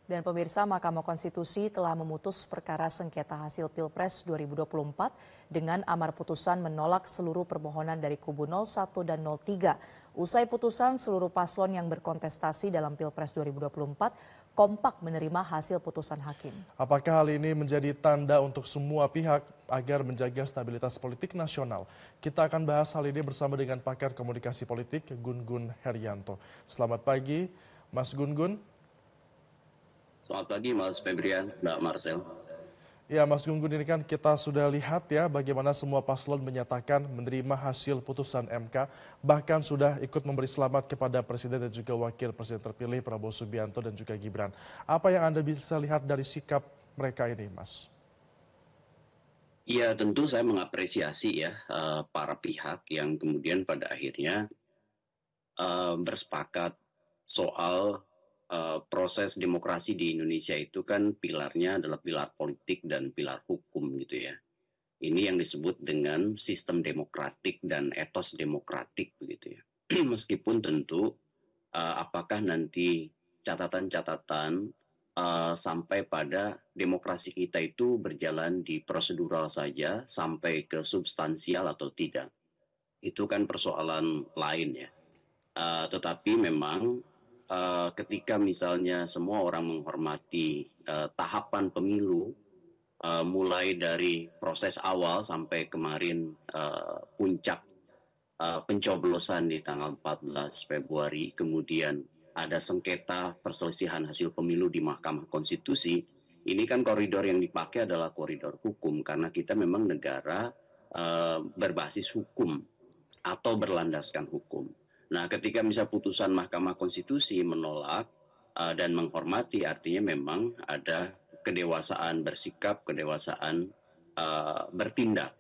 Dan pemirsa, Mahkamah Konstitusi telah memutus perkara sengketa hasil Pilpres 2024 dengan amar putusan menolak seluruh permohonan dari kubu 01 dan 03. Usai putusan, seluruh paslon yang berkontestasi dalam Pilpres 2024 kompak menerima hasil putusan hakim. Apakah hal ini menjadi tanda untuk semua pihak agar menjaga stabilitas politik nasional? Kita akan bahas hal ini bersama dengan pakar komunikasi politik Gun Gun Herianto. Selamat pagi, Mas Gun Gun. Selamat pagi Mas Febrian, Mbak Marcel. Ya Mas Gun Gun, ini kan kita sudah lihat ya bagaimana semua paslon menyatakan menerima hasil putusan MK. Bahkan sudah ikut memberi selamat kepada Presiden dan juga Wakil Presiden terpilih Prabowo Subianto dan juga Gibran. Apa yang Anda bisa lihat dari sikap mereka ini, Mas? Ya tentu saya mengapresiasi ya para pihak yang kemudian pada akhirnya bersepakat soal proses demokrasi di Indonesia itu kan pilarnya adalah pilar politik dan pilar hukum gitu ya. Ini yang disebut dengan sistem demokratik dan etos demokratik begitu ya. Meskipun tentu apakah nanti catatan-catatan sampai pada demokrasi kita itu berjalan di prosedural saja sampai ke substansial atau tidak. Itu kan persoalan lain ya. Tetapi memang ketika misalnya semua orang menghormati tahapan pemilu, mulai dari proses awal sampai kemarin puncak pencoblosan di tanggal 14 Februari, kemudian ada sengketa perselisihan hasil pemilu di Mahkamah Konstitusi, ini kan koridor yang dipakai adalah koridor hukum, karena kita memang negara berbasis hukum atau berlandaskan hukum. Nah, ketika misal putusan Mahkamah Konstitusi menolak dan menghormati, artinya memang ada kedewasaan bersikap, kedewasaan bertindak.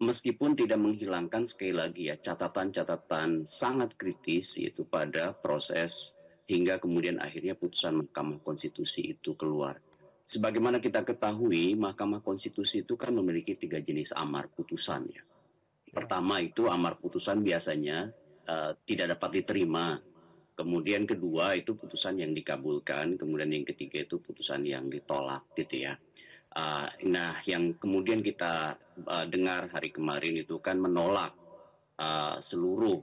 Meskipun tidak menghilangkan sekali lagi ya catatan-catatan sangat kritis yaitu pada proses hingga kemudian akhirnya putusan Mahkamah Konstitusi itu keluar. Sebagaimana kita ketahui, Mahkamah Konstitusi itu kan memiliki 3 jenis amar putusan ya. Pertama itu amar putusan biasanya tidak dapat diterima. Kemudian kedua itu putusan yang dikabulkan. Kemudian yang ketiga itu putusan yang ditolak gitu ya. Nah yang kemudian kita dengar hari kemarin itu kan menolak seluruh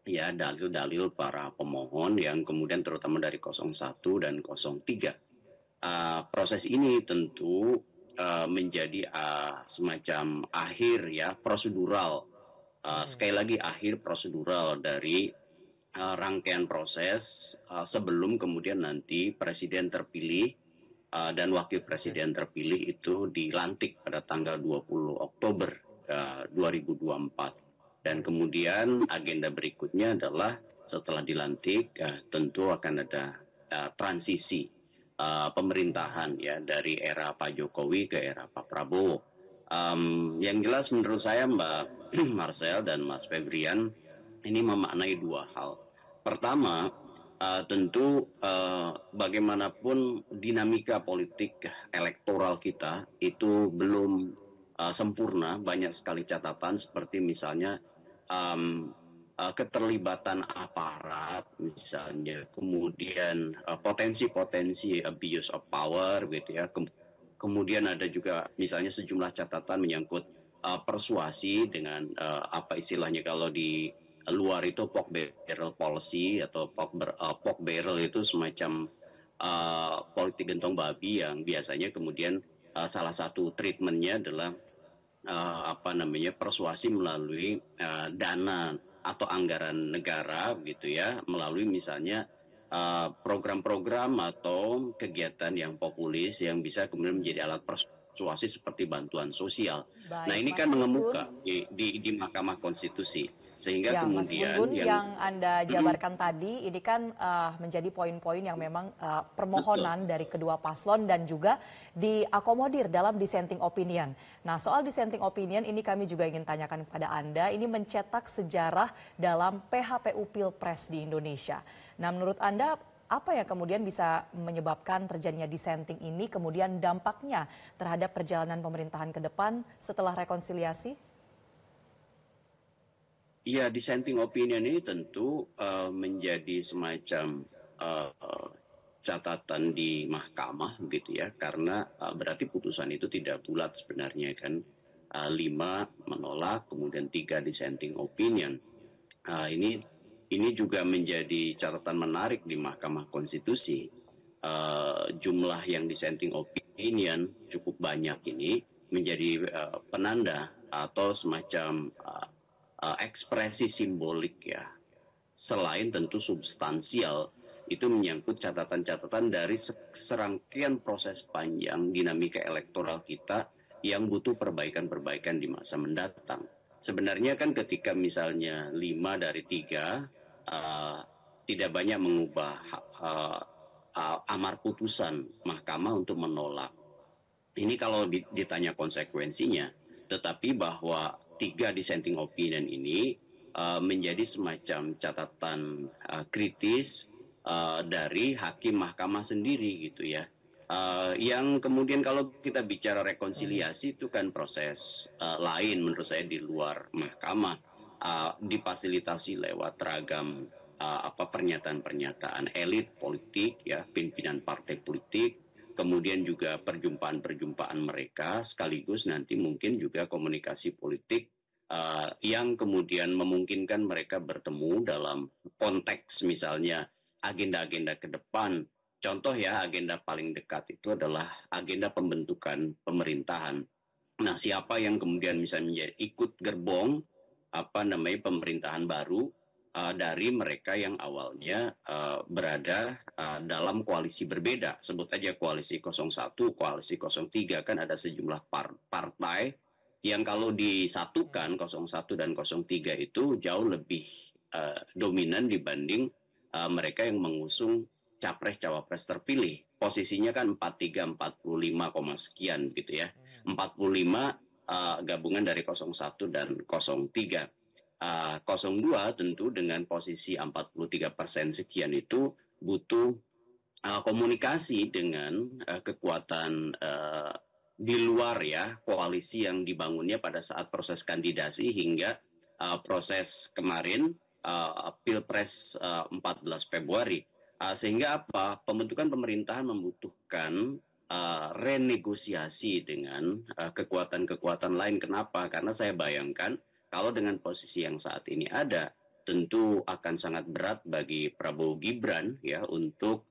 ya dalil-dalil para pemohon yang kemudian terutama dari 01 dan 03. Proses ini tentu menjadi semacam akhir ya prosedural, sekali lagi akhir prosedural dari rangkaian proses sebelum kemudian nanti presiden terpilih dan wakil presiden terpilih itu dilantik pada tanggal 20 Oktober 2024 dan kemudian agenda berikutnya adalah setelah dilantik tentu akan ada transisi pemerintahan ya dari era Pak Jokowi ke era Pak Prabowo. Yang jelas menurut saya Mbak Marcel dan Mas Febrian ini memaknai dua hal. Pertama, tentu bagaimanapun dinamika politik elektoral kita itu belum sempurna, banyak sekali catatan seperti misalnya keterlibatan aparat misalnya, kemudian potensi-potensi abuse of power gitu ya. Kemudian ada juga misalnya sejumlah catatan menyangkut persuasi dengan apa istilahnya kalau di luar itu pork barrel policy atau pork barrel itu semacam politik gentong babi yang biasanya kemudian salah satu treatmentnya adalah persuasi melalui dana atau anggaran negara gitu ya, melalui misalnya program-program atau kegiatan yang populis yang bisa kemudian menjadi alat persuasi seperti bantuan sosial. Baik, Nah ini Mas kan Gun Gun. mengemuka di Mahkamah Konstitusi sehingga Ya, Mas Gun kemudian Gun, yang Anda jabarkan tadi ini kan menjadi poin-poin yang memang betul. permohonan dari kedua paslon dan juga diakomodir dalam dissenting opinion. Nah, soal dissenting opinion ini kami juga ingin tanyakan kepada Anda, ini mencetak sejarah dalam PHPU Pilpres di Indonesia. Nah, menurut Anda apa yang kemudian bisa menyebabkan terjadinya dissenting ini, kemudian dampaknya terhadap perjalanan pemerintahan ke depan setelah rekonsiliasi? Iya, dissenting opinion ini tentu menjadi semacam catatan di mahkamah gitu ya, karena berarti putusan itu tidak bulat sebenarnya kan. 5 menolak, kemudian 3 dissenting opinion. Ini juga menjadi catatan menarik di Mahkamah Konstitusi. Jumlah yang dissenting opinion cukup banyak ini menjadi penanda atau semacam ekspresi simbolik ya. Selain tentu substansial, itu menyangkut catatan-catatan dari serangkaian proses panjang dinamika elektoral kita yang butuh perbaikan-perbaikan di masa mendatang. Sebenarnya kan ketika misalnya 5 dari 3 tidak banyak mengubah amar putusan mahkamah untuk menolak. Ini kalau ditanya konsekuensinya, tetapi bahwa 3 dissenting opinion ini menjadi semacam catatan kritis dari hakim mahkamah sendiri gitu ya. Yang kemudian kalau kita bicara rekonsiliasi itu kan proses lain menurut saya di luar mahkamah, difasilitasi lewat ragam pernyataan-pernyataan elit politik ya, pimpinan partai politik, kemudian juga perjumpaan-perjumpaan mereka, sekaligus nanti mungkin juga komunikasi politik yang kemudian memungkinkan mereka bertemu dalam konteks misalnya agenda-agenda ke depan. Contoh ya, agenda paling dekat itu adalah agenda pembentukan pemerintahan. Nah, siapa yang kemudian misalnya ikut gerbong pemerintahan baru dari mereka yang awalnya berada dalam koalisi berbeda. Sebut aja koalisi 01, koalisi 03, kan ada sejumlah partai yang kalau disatukan 01 dan 03 itu jauh lebih dominan dibanding mereka yang mengusung capres-cawapres terpilih. Posisinya kan 43, 45, sekian gitu ya. 45 gabungan dari 01 dan 03. 02 tentu dengan posisi 43% sekian itu butuh komunikasi dengan kekuatan di luar ya, koalisi yang dibangunnya pada saat proses kandidasi hingga proses kemarin Pilpres 14 Februari. Sehingga pembentukan pemerintahan membutuhkan renegosiasi dengan kekuatan-kekuatan lain. Kenapa? Karena saya bayangkan kalau dengan posisi yang saat ini ada, tentu akan sangat berat bagi Prabowo Gibran ya untuk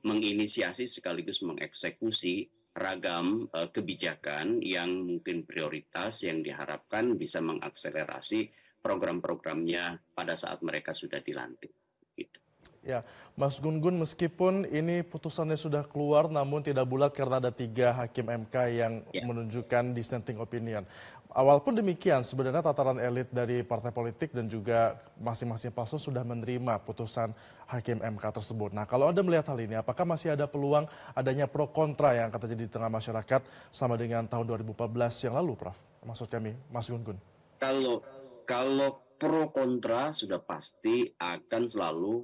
menginisiasi sekaligus mengeksekusi ragam kebijakan yang mungkin prioritas yang diharapkan bisa mengakselerasi program-programnya pada saat mereka sudah dilantik. Gitu. Ya, Mas Gun-Gun, meskipun ini putusannya sudah keluar namun tidak bulat karena ada 3 hakim MK yang menunjukkan dissenting opinion. Awal pun demikian, sebenarnya tataran elit dari partai politik dan juga masing-masing paslon sudah menerima putusan hakim MK tersebut. Nah, kalau Anda melihat hal ini, apakah masih ada peluang adanya pro kontra yang akan terjadi di tengah masyarakat sama dengan tahun 2014 yang lalu, Prof? Maksud kami, Mas Gun-Gun. Kalau pro kontra sudah pasti akan selalu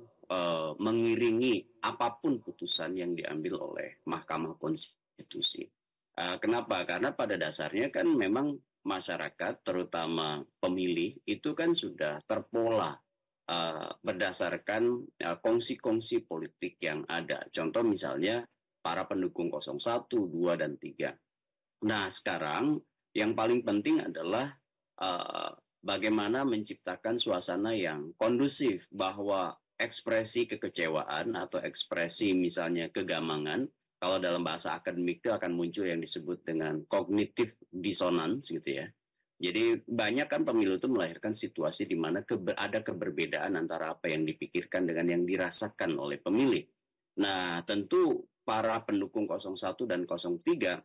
mengiringi apapun putusan yang diambil oleh Mahkamah Konstitusi. Kenapa? Karena pada dasarnya kan memang masyarakat, terutama pemilih, itu kan sudah terpola berdasarkan kongsi-kongsi politik yang ada. Contoh misalnya para pendukung 01, 2, dan 3. Nah, sekarang yang paling penting adalah bagaimana menciptakan suasana yang kondusif, bahwa ekspresi kekecewaan atau ekspresi misalnya kegamangan, kalau dalam bahasa akademik itu akan muncul yang disebut dengan cognitive dissonance gitu ya. Jadi banyak kan pemilu itu melahirkan situasi di mana ada keberbedaan antara apa yang dipikirkan dengan yang dirasakan oleh pemilih. Nah, tentu para pendukung 01 dan 03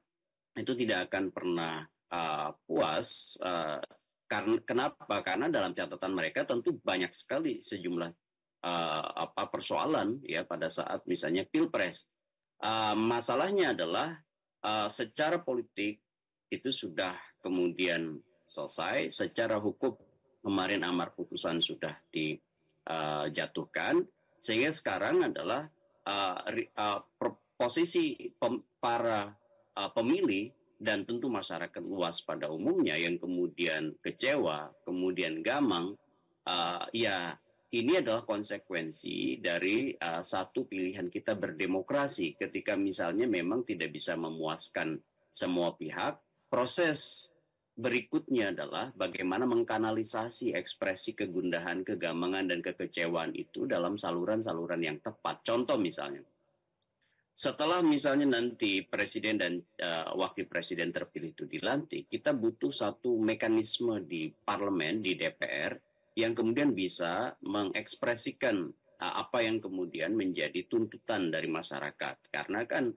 itu tidak akan pernah puas. Kenapa? Karena dalam catatan mereka tentu banyak sekali sejumlah persoalan ya pada saat misalnya Pilpres. Masalahnya adalah secara politik itu sudah kemudian selesai, secara hukum kemarin amar putusan sudah dijatuhkan, sehingga sekarang adalah posisi para pemilih dan tentu masyarakat luas pada umumnya yang kemudian kecewa, kemudian gamang, ya ini adalah konsekuensi dari satu pilihan kita berdemokrasi. Ketika misalnya memang tidak bisa memuaskan semua pihak, proses berikutnya adalah bagaimana mengkanalisasi ekspresi kegundahan, kegamangan, dan kekecewaan itu dalam saluran-saluran yang tepat. Contoh misalnya, setelah misalnya nanti presiden dan wakil presiden terpilih itu dilantik, kita butuh satu mekanisme di parlemen, di DPR, yang kemudian bisa mengekspresikan apa yang kemudian menjadi tuntutan dari masyarakat. Karena kan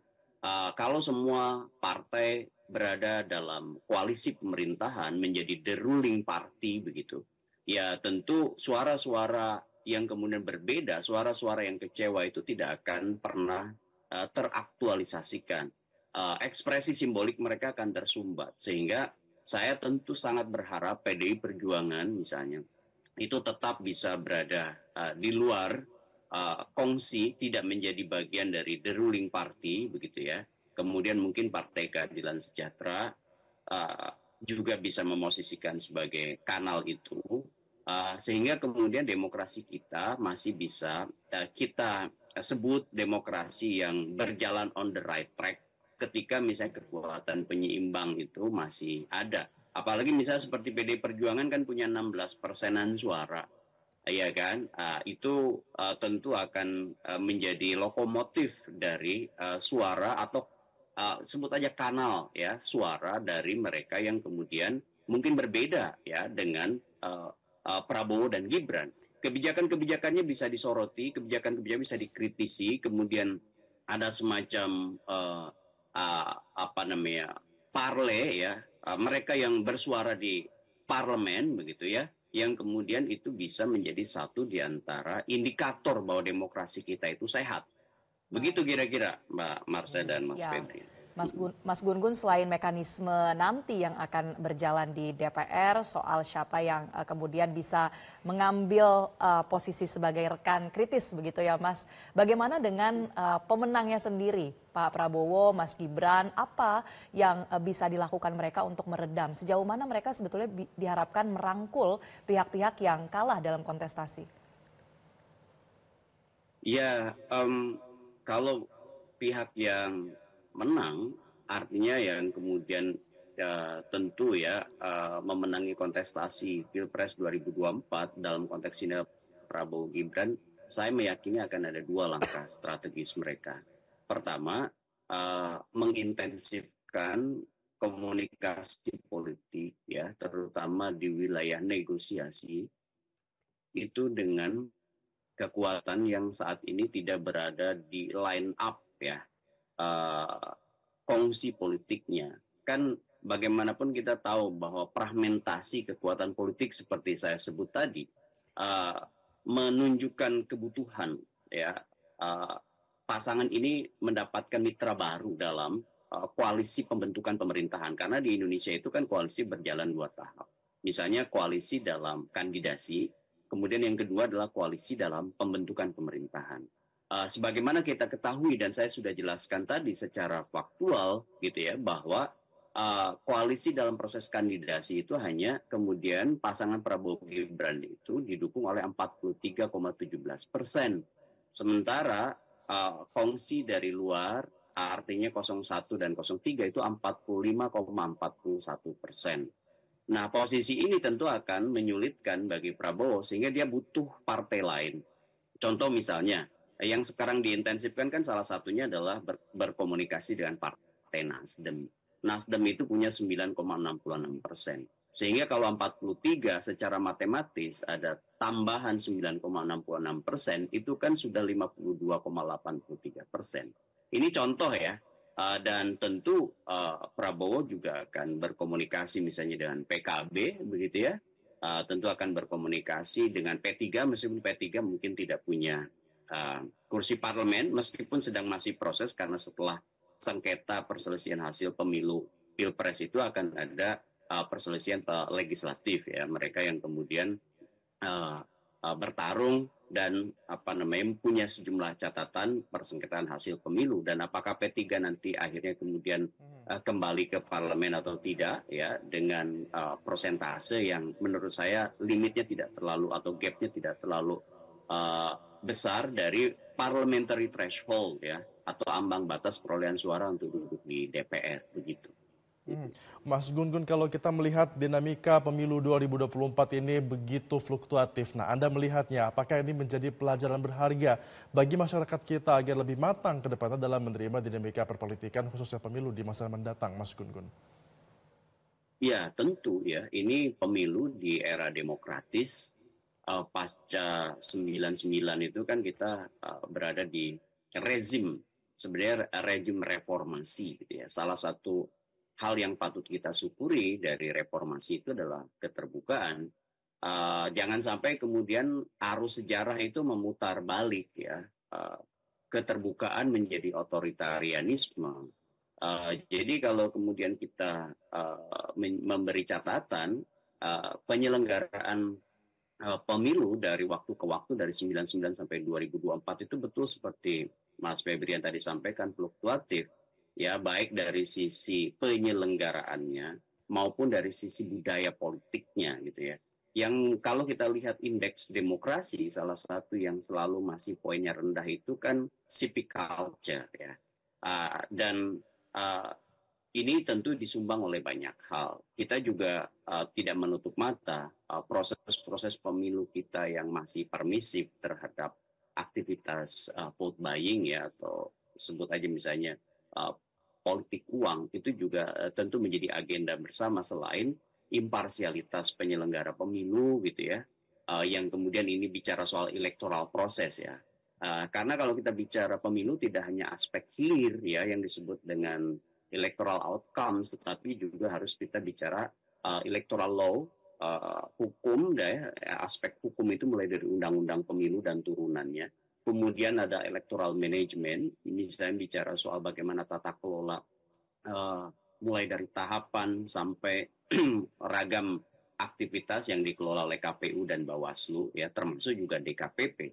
kalau semua partai berada dalam koalisi pemerintahan menjadi the ruling party begitu, ya tentu suara-suara yang kemudian berbeda, suara-suara yang kecewa itu tidak akan pernah teraktualisasikan. Ekspresi simbolik mereka akan tersumbat. Sehingga saya tentu sangat berharap PDI Perjuangan misalnya itu tetap bisa berada di luar kongsi, tidak menjadi bagian dari the ruling party begitu ya. Kemudian mungkin Partai Keadilan Sejahtera juga bisa memosisikan sebagai kanal itu, sehingga kemudian demokrasi kita masih bisa kita sebut demokrasi yang berjalan on the right track ketika misalnya kekuatan penyeimbang itu masih ada. Apalagi misalnya seperti PD Perjuangan kan punya 16%-an suara, ya kan? Itu tentu akan menjadi lokomotif dari suara atau sebut aja kanal ya suara dari mereka yang kemudian mungkin berbeda ya dengan Prabowo dan Gibran. Kebijakan-kebijakannya bisa disoroti, kebijakan-kebijakan bisa dikritisi, kemudian ada semacam parle ya, mereka yang bersuara di parlemen begitu ya, yang kemudian itu bisa menjadi satu di antara indikator bahwa demokrasi kita itu sehat. Begitu kira-kira Mbak Marsha dan Mas Febri. Mas Gun-Gun, selain mekanisme nanti yang akan berjalan di DPR soal siapa yang kemudian bisa mengambil posisi sebagai rekan kritis begitu ya Mas. Bagaimana dengan pemenangnya sendiri, Pak Prabowo, Mas Gibran, apa yang bisa dilakukan mereka untuk meredam? Sejauh mana mereka sebetulnya diharapkan merangkul pihak-pihak yang kalah dalam kontestasi? Ya, kalau pihak yang menang, artinya yang kemudian tentu ya memenangi kontestasi Pilpres 2024 dalam konteks ini Prabowo Gibran, saya meyakini akan ada dua langkah strategis mereka. Pertama, mengintensifkan komunikasi politik ya, terutama di wilayah negosiasi itu dengan kekuatan yang saat ini tidak berada di line up ya. Kongsi politiknya. Kan bagaimanapun kita tahu bahwa fragmentasi kekuatan politik seperti saya sebut tadi menunjukkan kebutuhan ya pasangan ini mendapatkan mitra baru dalam koalisi pembentukan pemerintahan, karena di Indonesia itu kan koalisi berjalan 2 tahap. Misalnya koalisi dalam kandidasi, kemudian yang kedua adalah koalisi dalam pembentukan pemerintahan. Sebagaimana kita ketahui dan saya sudah jelaskan tadi secara faktual gitu ya, bahwa koalisi dalam proses kandidasi itu hanya kemudian pasangan Prabowo Gibran itu didukung oleh 43,17%. Sementara kongsi dari luar artinya 01 dan 03 itu 45,41%. Nah, posisi ini tentu akan menyulitkan bagi Prabowo sehingga dia butuh partai lain. Contoh misalnya, yang sekarang diintensifkan kan salah satunya adalah berkomunikasi dengan Partai Nasdem. Nasdem itu punya 9,66%. Sehingga kalau 43 secara matematis ada tambahan 9,66%, itu kan sudah 52,83%. Ini contoh ya. Dan tentu Prabowo juga akan berkomunikasi misalnya dengan PKB begitu ya. Tentu akan berkomunikasi dengan P3 meskipun P3 mungkin tidak punya kursi parlemen meskipun sedang masih proses, karena setelah sengketa perselisihan hasil pemilu Pilpres itu akan ada perselisihan legislatif ya, mereka yang kemudian bertarung dan punya sejumlah catatan persengketaan hasil pemilu, dan apakah P3 nanti akhirnya kemudian kembali ke parlemen atau tidak ya, dengan persentase yang menurut saya limitnya tidak terlalu atau gapnya tidak terlalu besar dari parliamentary threshold ya, atau ambang batas perolehan suara untuk duduk di DPR begitu. Mas Gun-Gun, kalau kita melihat dinamika pemilu 2024 ini begitu fluktuatif. Nah, Anda melihatnya, apakah ini menjadi pelajaran berharga bagi masyarakat kita agar lebih matang ke depannya dalam menerima dinamika perpolitikan khususnya pemilu di masa mendatang, Mas Gun-Gun? Ya, tentu ya. Ini pemilu di era demokratis pasca 99 itu kan kita berada di rezim, sebenarnya rezim reformasi gitu ya. Salah satu hal yang patut kita syukuri dari reformasi itu adalah keterbukaan. Jangan sampai kemudian arus sejarah itu memutar balik ya. Keterbukaan menjadi otoritarianisme. Jadi kalau kemudian kita memberi catatan penyelenggaraan pemilu dari waktu ke waktu dari 99 sampai 2024 itu betul seperti Mas Febrian tadi sampaikan fluktuatif ya, baik dari sisi penyelenggaraannya maupun dari sisi budaya politiknya gitu ya. Yang kalau kita lihat indeks demokrasi, salah satu yang selalu masih poinnya rendah itu kan civic culture ya. Dan ini tentu disumbang oleh banyak hal. Kita juga tidak menutup mata proses-proses pemilu kita yang masih permisif terhadap aktivitas vote buying ya, atau sebut aja misalnya politik uang, itu juga tentu menjadi agenda bersama selain imparsialitas penyelenggara pemilu gitu ya, yang kemudian ini bicara soal electoral proses ya. Karena kalau kita bicara pemilu tidak hanya aspek hilir ya yang disebut dengan electoral outcomes, tetapi juga harus kita bicara electoral law, hukum, aspek hukum itu mulai dari undang-undang pemilu dan turunannya. Kemudian ada electoral management, ini saya bicara soal bagaimana tata kelola, mulai dari tahapan sampai ragam aktivitas yang dikelola oleh KPU dan Bawaslu, ya termasuk juga DKPP.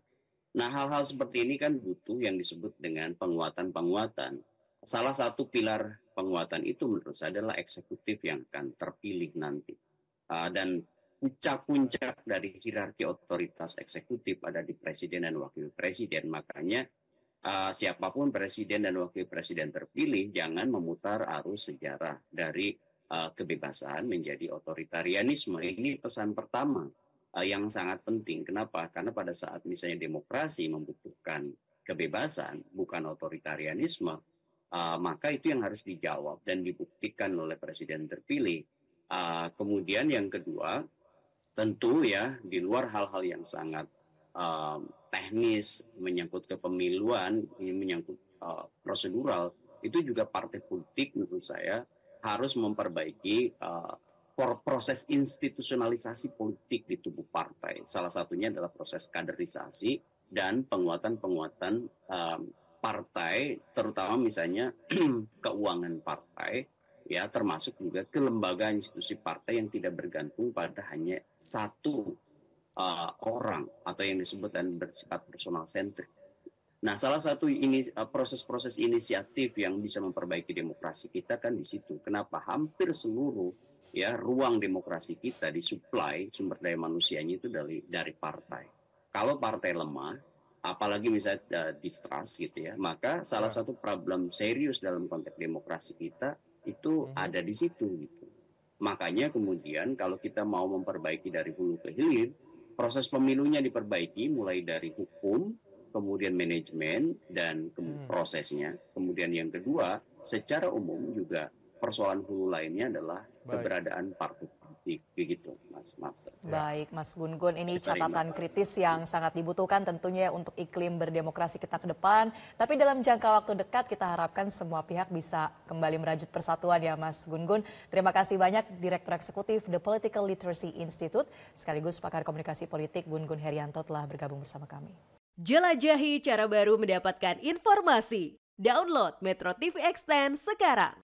Nah, hal-hal seperti ini kan butuh yang disebut dengan penguatan-penguatan. Salah satu pilar penguatan itu menurut saya adalah eksekutif yang akan terpilih nanti. Dan puncak-puncak dari hierarki otoritas eksekutif ada di presiden dan wakil presiden. Makanya siapapun presiden dan wakil presiden terpilih jangan memutar arus sejarah dari kebebasan menjadi otoritarianisme. Ini pesan pertama yang sangat penting. Kenapa? Karena pada saat misalnya demokrasi membutuhkan kebebasan, bukan otoritarianisme, maka itu yang harus dijawab dan dibuktikan oleh presiden terpilih. Kemudian yang kedua, tentu ya di luar hal-hal yang sangat teknis, menyangkut kepemiluan, ini menyangkut prosedural, itu juga partai politik menurut saya harus memperbaiki proses institusionalisasi politik di tubuh partai. Salah satunya adalah proses kaderisasi dan penguatan-penguatan partai, terutama misalnya keuangan partai, ya termasuk juga kelembagaan institusi partai yang tidak bergantung pada hanya satu orang atau yang disebut dan bersifat personal centric. Nah, salah satu ini proses-proses inisiatif yang bisa memperbaiki demokrasi kita kan di situ. Kenapa? Hampir seluruh ya ruang demokrasi kita disuplai sumber daya manusianya itu dari partai. Kalau partai lemah, apalagi misalnya distrust gitu ya, maka salah satu problem serius dalam konteks demokrasi kita itu ada di situ gitu. Makanya kemudian kalau kita mau memperbaiki dari hulu ke hilir, proses pemilunya diperbaiki mulai dari hukum, kemudian manajemen dan prosesnya. Kemudian yang kedua, secara umum juga persoalan hulu lainnya adalah keberadaan partai politik, begitu, Mas. Baik, Mas Gun-Gun, ini catatan kritis yang sangat dibutuhkan tentunya untuk iklim berdemokrasi kita ke depan. Tapi dalam jangka waktu dekat kita harapkan semua pihak bisa kembali merajut persatuan ya, Mas Gun-Gun. Terima kasih banyak Direktur Eksekutif The Political Literacy Institute sekaligus pakar komunikasi politik Gun-Gun Herianto telah bergabung bersama kami. Jelajahi cara baru mendapatkan informasi. Download Metro TV Extend sekarang.